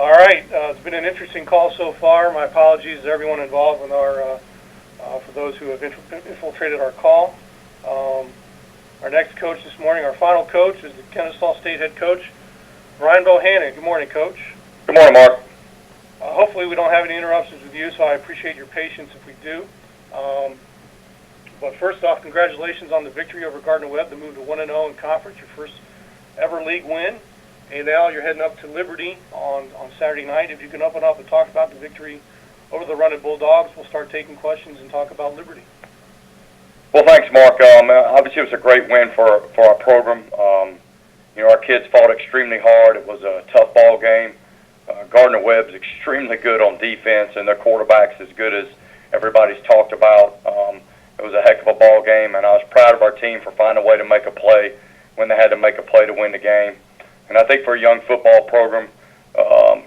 All right, it's been an interesting call so far. My apologies to everyone involved with for those who have infiltrated our call. Our next coach this morning, our final coach, is the Kennesaw State head coach, Brian Bohannon. Good morning, Coach. Good morning, Mark. Hopefully we don't have any interruptions with you, so I appreciate your patience if we do. But first off, congratulations on the victory over Gardner-Webb to move to 1-0 in conference, your first ever league win. And now you're heading up to Liberty on Saturday night. If you can open up and talk about the victory over the Running Bulldogs, we'll start taking questions and talk about Liberty. Well, thanks, Mark. Obviously, it was a great win for our program. Our kids fought extremely hard. It was a tough ball game. Gardner-Webb's extremely good on defense, and their quarterback's as good as everybody's talked about. It was a heck of a ball game, and I was proud of our team for finding a way to make a play when they had to make a play to win the game. And I think for a young football program,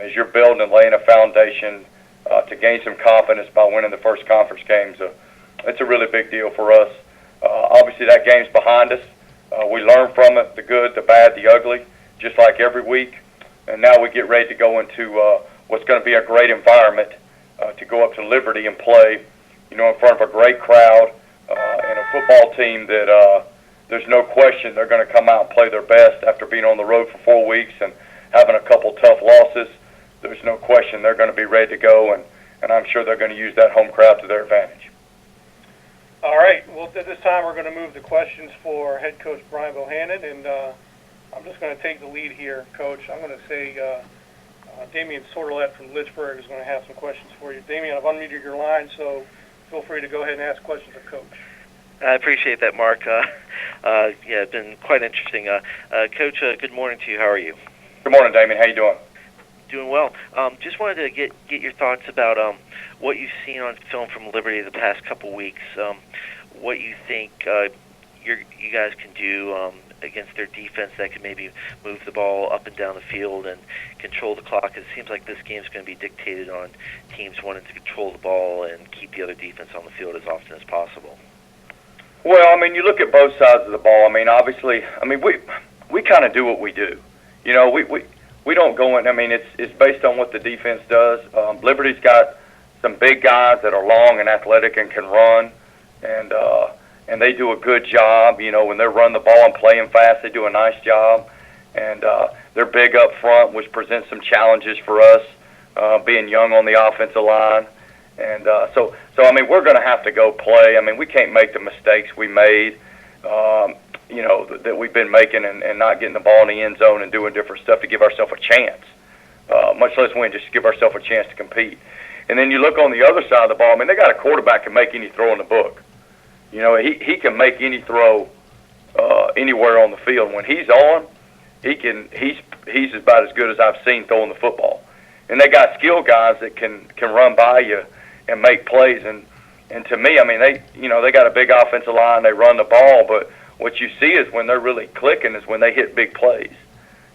as you're building and laying a foundation to gain some confidence by winning the first conference games, it's a really big deal for us. Obviously, that game's behind us. We learn from it, the good, the bad, the ugly, just like every week. And now we get ready to go into what's going to be a great environment to go up to Liberty and play, in front of a great crowd and a football team that there's no question they're going to come out and play their best after being on the road for 4 weeks and having a couple tough losses. There's no question they're going to be ready to go, and I'm sure they're going to use that home crowd to their advantage. All right. Well, at this time, we're going to move to questions for head coach Brian Bohannon, and I'm just going to take the lead here, Coach. I'm going to say Damian Sordelette from Lynchburg is going to have some questions for you. Damian, I've unmuted your line, so feel free to go ahead and ask questions of Coach. I appreciate that, Mark. It's been quite interesting. Coach, good morning to you. How are you? Good morning, Damien. How you doing? Doing well. Just wanted to get your thoughts about what you've seen on film from Liberty the past couple weeks. What you think you guys can do against their defense that can maybe move the ball up and down the field and control the clock. It seems like this game's going to be dictated on teams wanting to control the ball and keep the other defense on the field as often as possible. Well, you look at both sides of the ball. Obviously, we kind of do what we do. We don't go in. It's based on what the defense does. Liberty's got some big guys that are long and athletic and can run, and they do a good job. When they run the ball and playing fast, they do a nice job. And they're big up front, which presents some challenges for us, being young on the offensive line. And so we're going to have to go play. We can't make the mistakes we made, that we've been making and not getting the ball in the end zone and doing different stuff to give ourselves a chance, much less win, just to give ourselves a chance to compete. And then you look on the other side of the ball, they got a quarterback that can make any throw in the book. He can make any throw anywhere on the field. When he's on, he's about as good as I've seen throwing the football. And they got skilled guys that can run by you and make plays. And to me, they got a big offensive line. They run the ball, but what you see is when they're really clicking is when they hit big plays.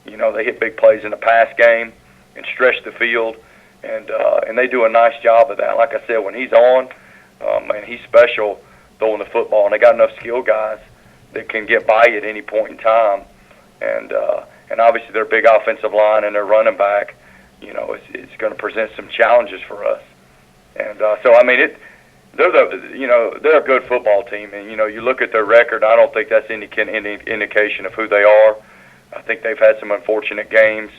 They hit big plays in the pass game and stretch the field, and they do a nice job of that. Like I said, when he's on, he's special throwing the football, and they got enough skilled guys that can get by you at any point in time. And obviously their big offensive line and their running back, it's going to present some challenges for us. And they're a good football team, and you look at their record. I don't think that's any indication of who they are. I think they've had some unfortunate games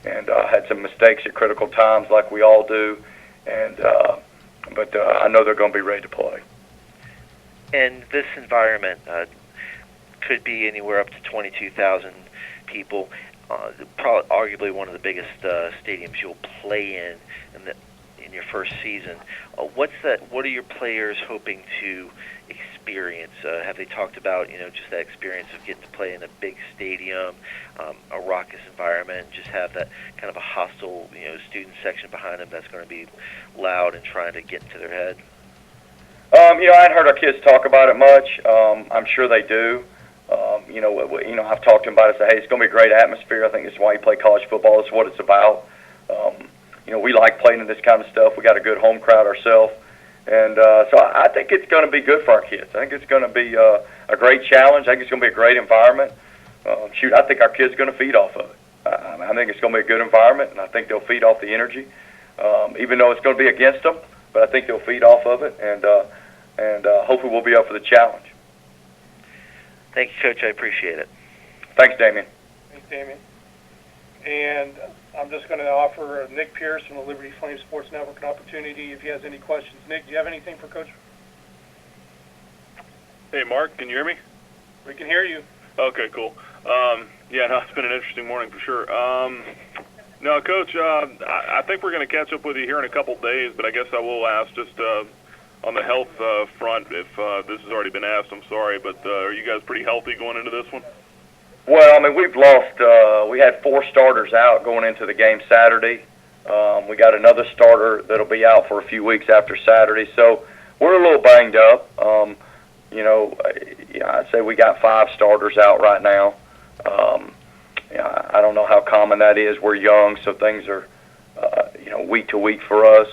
and had some mistakes at critical times, like we all do. But I know they're going to be ready to play. And this environment could be anywhere up to 22,000 people. Probably, arguably, one of the biggest stadiums you'll play in your first season. What are your players hoping to experience? Have they talked about just that experience of getting to play in a big stadium, a raucous environment, and just have that kind of a hostile student section behind them that's going to be loud and trying to get into their head? I hadn't heard our kids talk about it much. I'm sure they do. I've talked to them about it. Say, hey, it's going to be a great atmosphere. I think this is why you play college football. It's what it's about. We like playing in this kind of stuff. We got a good home crowd ourselves, and so I think it's going to be good for our kids. I think it's going to be a great challenge. I think it's going to be a great environment. I think our kids are going to feed off of it. I think it's going to be a good environment, and I think they'll feed off the energy, even though it's going to be against them. But I think they'll feed off of it, and hopefully we'll be up for the challenge. Thank you, Coach. I appreciate it. Thanks, Damien. Thanks, Damien. And I'm just going to offer Nick Pierce from the Liberty Flame Sports Network an opportunity if he has any questions. Nick, do you have anything for Coach? Hey, Mark, can you hear me? We can hear you. Okay, cool. Yeah, no, it's been an interesting morning for sure. No, Coach, I think we're going to catch up with you here in a couple days, but I guess I will ask just on the health front, if this has already been asked, I'm sorry, but are you guys pretty healthy going into this one? Well, I mean, we've lost, we had 4 starters out going into the game Saturday. We got another starter that'll be out for a few weeks after Saturday, so we're a little banged up. You know, I'd say we got 5 starters out right now. I don't know how common that is. We're young, so things are, you know, week to week for us.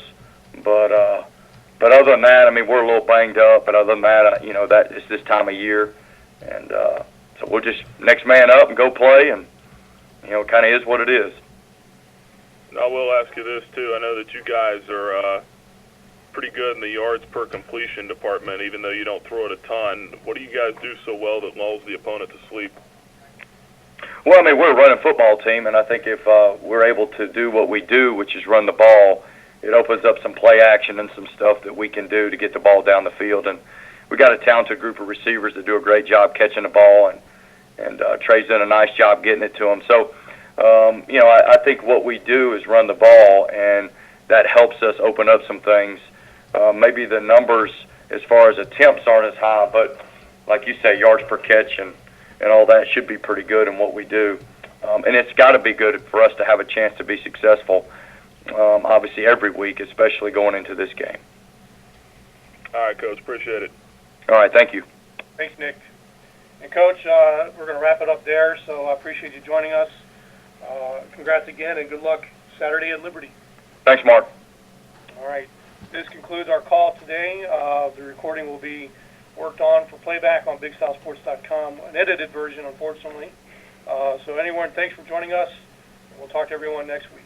But other than that, I mean, we're a little banged up. But other than that, you know, that it's this time of year, and so we'll just next man up and go play, and you know, it kind of is what it is. I will ask you this too. I know that you guys are pretty good in the yards per completion department, even though you don't throw it a ton. What do you guys do so well that lulls the opponent to sleep? Well, I mean, we're a running football team, and I think if we're able to do what we do, which is run the ball, it opens up some play action and some stuff that we can do to get the ball down the field. And we got a talented group of receivers that do a great job catching the ball, and Trey's done a nice job getting it to them. So, you know, I think what we do is run the ball, and that helps us open up some things. Maybe the numbers as far as attempts aren't as high, but like you say, yards per catch and all that should be pretty good in what we do. And it's got to be good for us to have a chance to be successful, obviously every week, especially going into this game. All right, Coach, appreciate it. All right, thank you. Thanks, Nick. And Coach, we're going to wrap it up there, so I appreciate you joining us. Congrats again, and good luck Saturday at Liberty. Thanks, Mark. All right. This concludes our call today. The recording will be worked on for playback on BigSouthSports.com, an edited version, unfortunately. So anyone, thanks for joining us. We'll talk to everyone next week.